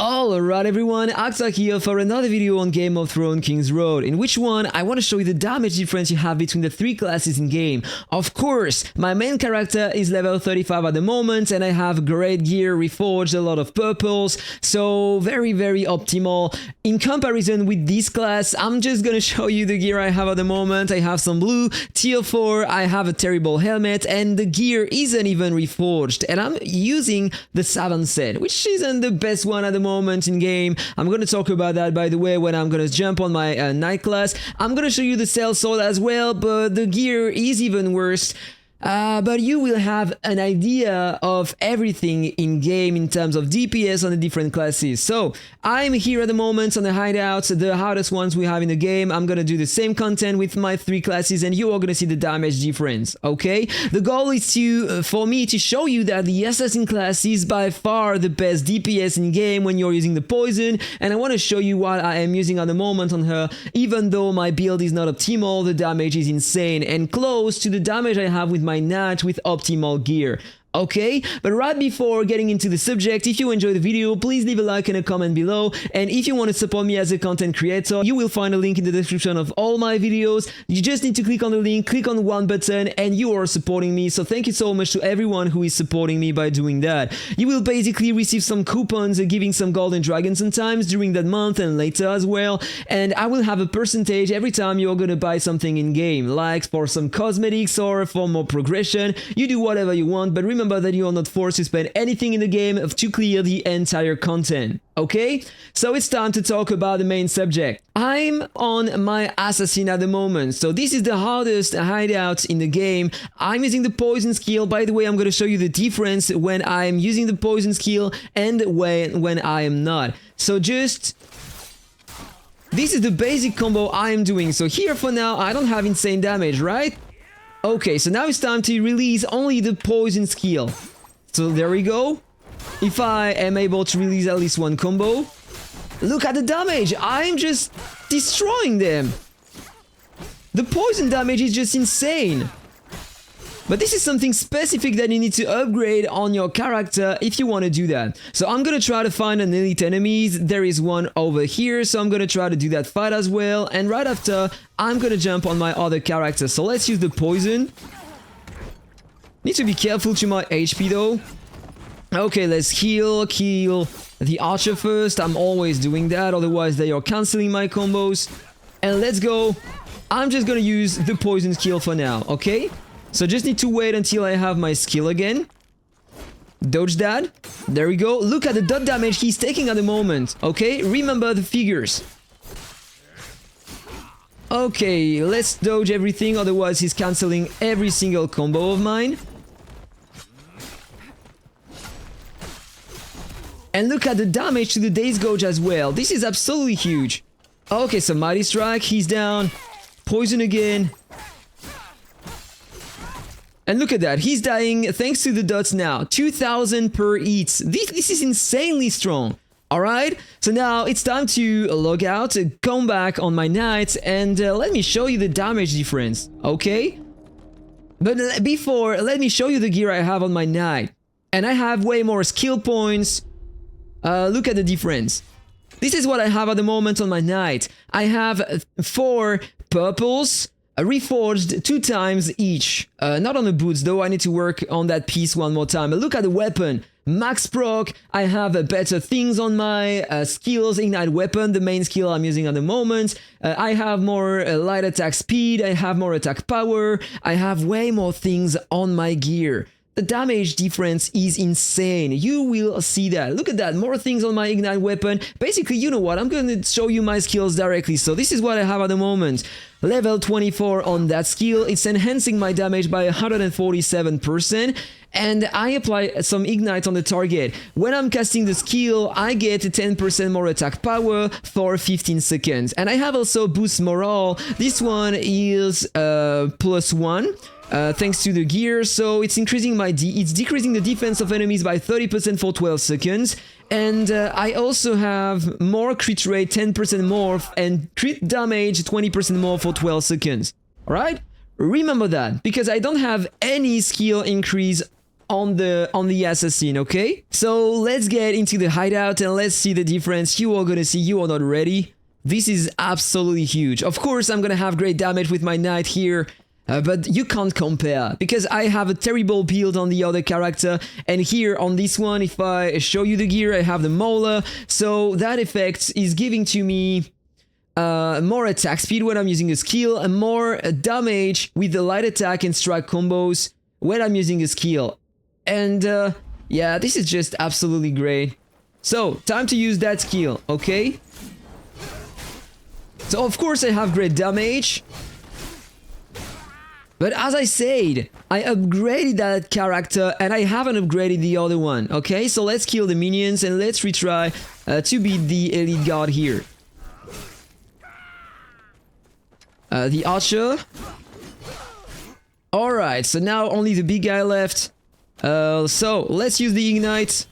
Alright everyone, Akta here for another video on Game of Thrones Kingsroad, in which one I want to show you the damage difference you have between the three classes in game. Of course, my main character is level 35 at the moment and I have great gear, reforged, a lot of purples, so very optimal. In comparison with this class, I'm just gonna show you the gear I have at the moment. I have some blue, tier 4, I have a terrible helmet and the gear isn't even reforged, and I'm using the Savant set, which isn't the best one at the moment in game. I'm gonna talk about that, by the way, when I'm gonna jump on my night class. I'm gonna show you the Sellsword as well, but the gear is even worse. But you will have an idea of everything in game in terms of DPS on the different classes. So I'm here at the moment on the hideouts, the hardest ones we have in the game. I'm gonna do the same content with my three classes and you are gonna see the damage difference, okay? The goal is for me to show you that the Assassin class is by far the best DPS in game when you're using the poison, and I want to show you what I am using at the moment on her. Even though my build is not optimal, the damage is insane and close to the damage I have with my Knight with optimal gear. Okay, but right before getting into the subject, if you enjoyed the video, please leave a like and a comment below, and if you want to support me as a content creator, you will find a link in the description of all my videos. You just need to click on the link, click on one button, and you are supporting me, so thank you so much to everyone who is supporting me by doing that. You will basically receive some coupons giving some golden dragons sometimes during that month and later as well, and I will have a percentage every time you're gonna buy something in game, like for some cosmetics or for more progression. You do whatever you want, but remember that you are not forced to spend anything in the game to clear the entire content, okay? So it's time to talk about the main subject. I'm on my Assassin at the moment, so this is the hardest hideout in the game. I'm using the poison skill. By the way, I'm going to show you the difference when I'm using the poison skill and when I am not. So this is the basic combo I am doing. So here for now, I don't have insane damage, right? Okay, so now it's time to release only the poison skill. So there we go. If I am able to release at least one combo, look at the damage. I'm just destroying them. The poison damage is just insane. But this is something specific that you need to upgrade on your character if you want to do that. So I'm gonna try to find an elite enemies. There is one over here, so I'm gonna try to do that fight as well. And right after, I'm gonna jump on my other character. So let's use the poison. Need to be careful to my HP though. Okay, let's kill the archer first. I'm always doing that, otherwise they are cancelling my combos. And let's go. I'm just gonna use the poison skill for now, okay? So just need to wait until I have my skill again. Dodge that. There we go. Look at the dot damage he's taking at the moment. Okay, remember the figures. Okay, let's dodge everything, otherwise he's cancelling every single combo of mine. And look at the damage to the Days Gouge as well. This is absolutely huge. Okay, so Mighty Strike, he's down. Poison again. And look at that, he's dying thanks to the dots now. 2000 per hit. This is insanely strong. Alright, so now it's time to log out, come back on my knight, and let me show you the damage difference, okay? But before, let me show you the gear I have on my knight. And I have way more skill points. Look at the difference. This is what I have at the moment on my knight. I have 4 purples, reforged 2 times each. Not on the boots though, I need to work on that piece one more time. But look at the weapon. Max proc, I have better things on my skills, ignite weapon, the main skill I'm using at the moment. I have more light attack speed, I have more attack power, I have way more things on my gear. The damage difference is insane. You will see that. Look at that. More things on my ignite weapon. Basically, you know what? I'm going to show you my skills directly. So this is what I have at the moment. Level 24 on that skill. It's enhancing my damage by 147%. And I apply some ignite on the target. When I'm casting the skill, I get 10% more attack power for 15 seconds. And I have also boost morale. This one is +1. Thanks to the gear, so it's increasing it's decreasing the defense of enemies by 30% for 12 seconds. And I also have more crit rate, 10% more, and crit damage, 20% more for 12 seconds. Alright? Remember that, because I don't have any skill increase on the assassin, okay? So let's get into the hideout and let's see the difference. You are gonna see you are not ready. This is absolutely huge. Of course, I'm gonna have great damage with my knight here, but you can't compare because I have a terrible build on the other character, and here on this one, if I show you the gear, I have the Mauler, so that effect is giving to me more attack speed when I'm using a skill, and more damage with the light attack and strike combos when I'm using a skill. And yeah, this is just absolutely great. So, time to use that skill, okay? So of course I have great damage. But as I said, I upgraded that character and I haven't upgraded the other one, okay? So let's kill the minions and let's retry to beat the elite guard here. The archer. Alright, so now only the big guy left. So let's use the ignite.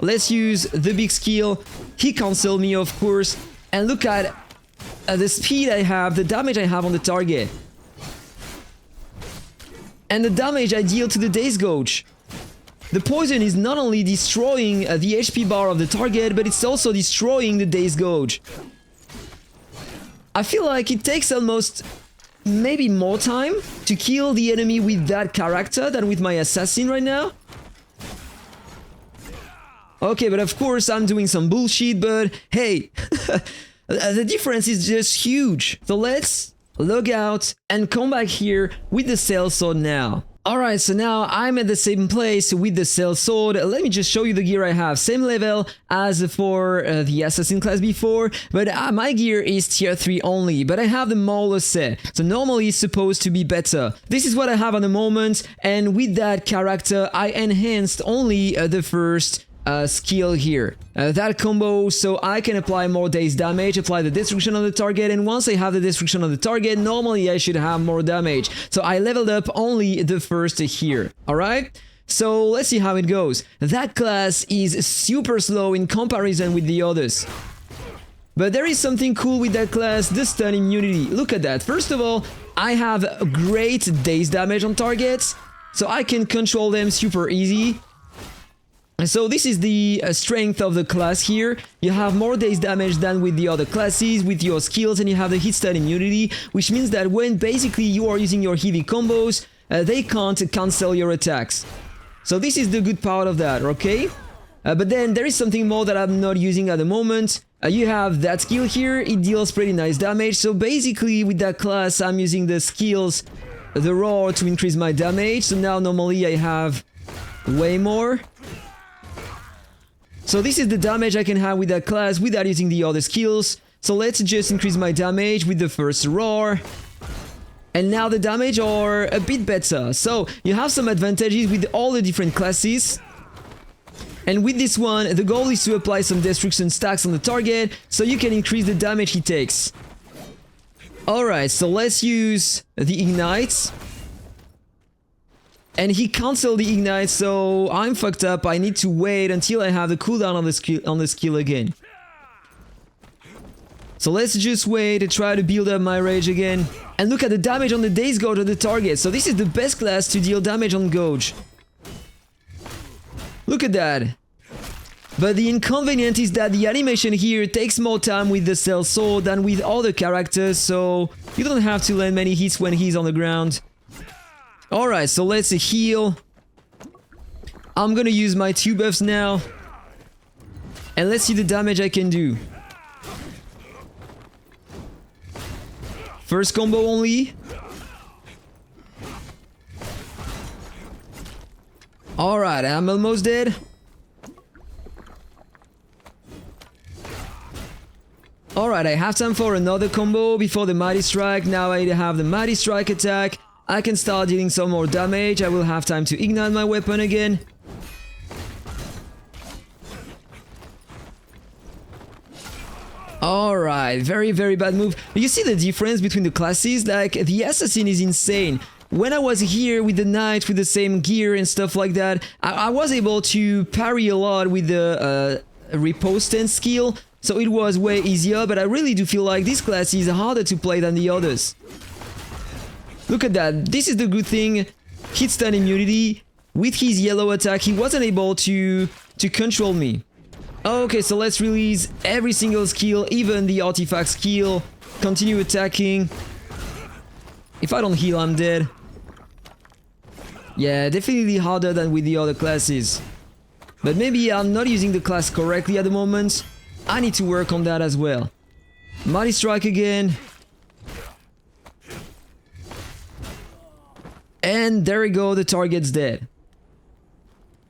Let's use the big skill. He cancelled me, of course. And look at the speed I have, the damage I have on the target. And the damage I deal to the Daze Gouge. The poison is not only destroying the HP bar of the target, but it's also destroying the Daze Gouge. I feel like it takes almost maybe more time to kill the enemy with that character than with my assassin right now. Okay, but of course I'm doing some bullshit, but hey, the difference is just huge. So let's log out and come back here with the Sellsword now. Alright, so now I'm at the same place with the Sellsword. Let me just show you the gear I have. Same level as for the Assassin class before, but my gear is tier 3 only, but I have the Mauler set, so normally it's supposed to be better. This is what I have at the moment, and with that character I enhanced only the first skill here. That combo, so I can apply more daze damage, apply the destruction on the target, and once I have the destruction on the target, normally I should have more damage. So I leveled up only the first here, alright? So let's see how it goes. That class is super slow in comparison with the others. But there is something cool with that class, the stun immunity. Look at that. First of all, I have great daze damage on targets, so I can control them super easy. So this is the strength of the class here. You have more daze damage than with the other classes with your skills, and you have the hit stun immunity, which means that when basically you are using your heavy combos, they can't cancel your attacks. So this is the good part of that, okay? But then there is something more that I'm not using at the moment. You have that skill here, it deals pretty nice damage. So basically with that class I'm using the skills, the roar, to increase my damage. So now normally I have way more. So this is the damage I can have with that class without using the other skills. So let's just increase my damage with the first roar. And now the damage are a bit better. So you have some advantages with all the different classes. And with this one, the goal is to apply some destruction stacks on the target, so you can increase the damage he takes. Alright, so let's use the ignite. And he cancelled the ignite, so I'm fucked up. I need to wait until I have the cooldown on the skill again. So let's just wait and try to build up my rage again. And look at the damage on the Daze Gouge of the target. So this is the best class to deal damage on Gouge. Look at that. But the inconvenience is that the animation here takes more time with the Sellsword than with other characters, so you don't have to land many hits when he's on the ground. Alright, so let's heal. I'm gonna use my 2 buffs now. And let's see the damage I can do. First combo only. Alright, I'm almost dead. Alright, I have time for another combo before the Mighty Strike. Now I have the Mighty Strike attack. I can start dealing some more damage. I will have time to ignite my weapon again. Alright, very bad move. You see the difference between the classes? Like, the Assassin is insane. When I was here with the Knight with the same gear and stuff like that, I was able to parry a lot with the riposte skill, so it was way easier, but I really do feel like this class is harder to play than the others. Look at that, this is the good thing, hit stun immunity. with his yellow attack, he wasn't able to control me. Okay, so let's release every single skill, even the artifact skill. Continue attacking. If I don't heal, I'm dead. Yeah, definitely harder than with the other classes. But maybe I'm not using the class correctly at the moment. I need to work on that as well. Mighty Strike again. And there we go, the target's dead.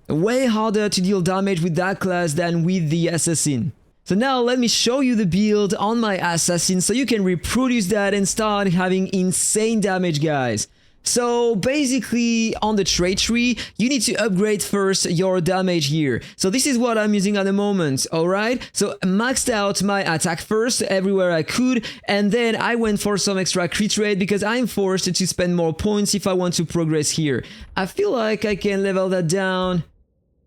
Way harder to deal damage with that class than with the Assassin. So now let me show you the build on my Assassin so you can reproduce that and start having insane damage, guys. So basically on the trait tree, you need to upgrade first your damage here. So this is what I'm using at the moment, alright? So maxed out my attack first everywhere I could, and then I went for some extra crit rate because I'm forced to spend more points if I want to progress here. I feel like I can level that down.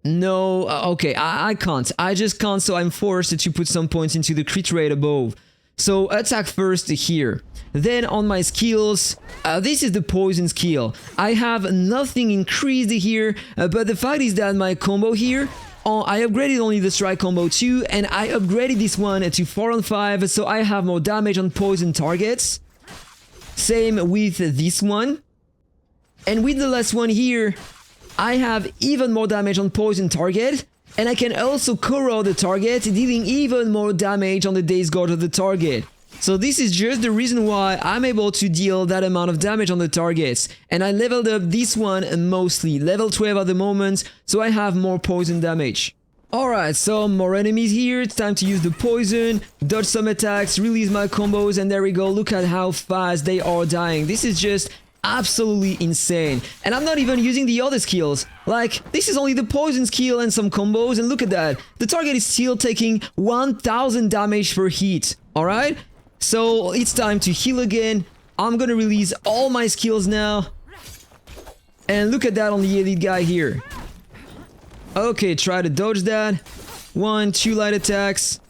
No, okay, I can't. I just can't, so I'm forced to put some points into the crit rate above. So attack first here. Then on my skills, this is the poison skill. I have nothing increased here, but the fact is that my combo here, I upgraded only the strike combo too, and I upgraded this one to 4 on 5, so I have more damage on poison targets. Same with this one. And with the last one here, I have even more damage on poison target, and I can also corrode the target, dealing even more damage on the Days Guard of the target. So this is just the reason why I'm able to deal that amount of damage on the targets. And I leveled up this one mostly, level 12 at the moment, so I have more poison damage. Alright, so more enemies here, it's time to use the poison, dodge some attacks, release my combos, and there we go, look at how fast they are dying. This is just absolutely insane. And I'm not even using the other skills. Like, this is only the poison skill and some combos, and look at that. The target is still taking 1000 damage per hit, alright? So it's time to heal again. I'm gonna release all my skills now. And look at that on the elite guy here. Okay, try to dodge that. 1, 2 light attacks.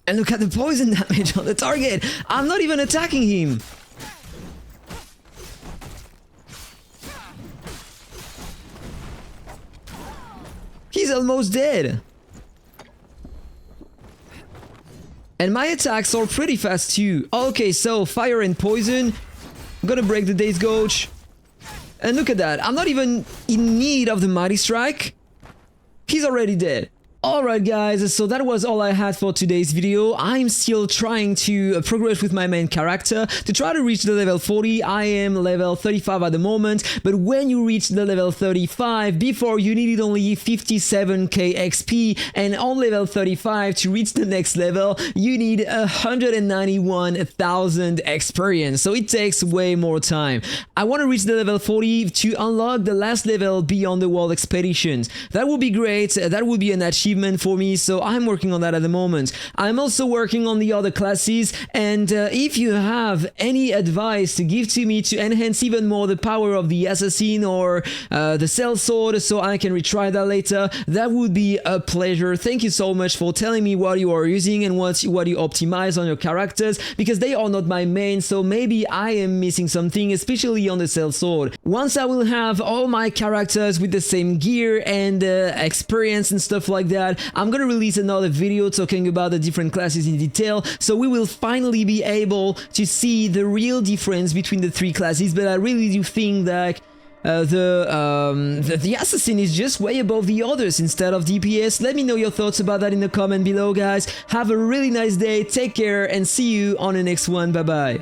And look at the poison damage on the target. I'm not even attacking him. He's almost dead. And my attacks are pretty fast too. Okay, so fire and poison. I'm gonna break the Days Gauge. And look at that. I'm not even in need of the Mighty Strike. He's already dead. Alright guys, so that was all I had for today's video. I'm still trying to progress with my main character to try to reach the level 40. I am level 35 at the moment, but when you reach the level 35, before you needed only 57k XP, and on level 35 to reach the next level, you need 191,000 experience, so it takes way more time. I want to reach the level 40 to unlock the last level beyond the world expeditions. That would be great, that would be an achievement for me, so I'm working on that at the moment. I'm also working on the other classes, and if you have any advice to give to me to enhance even more the power of the Assassin or the Sellsword so I can retry that later, that would be a pleasure. Thank you so much for telling me what you are using and what you optimize on your characters, because they are not my main, so maybe I am missing something, especially on the Sellsword. Once I will have all my characters with the same gear and experience and stuff like that, I'm gonna release another video talking about the different classes in detail, so we will finally be able to see the real difference between the three classes. But I really do think that the Assassin is just way above the others instead of DPS. Let me know your thoughts about that in the comment below, guys. Have a really nice day, take care, and see you on the next one. Bye bye.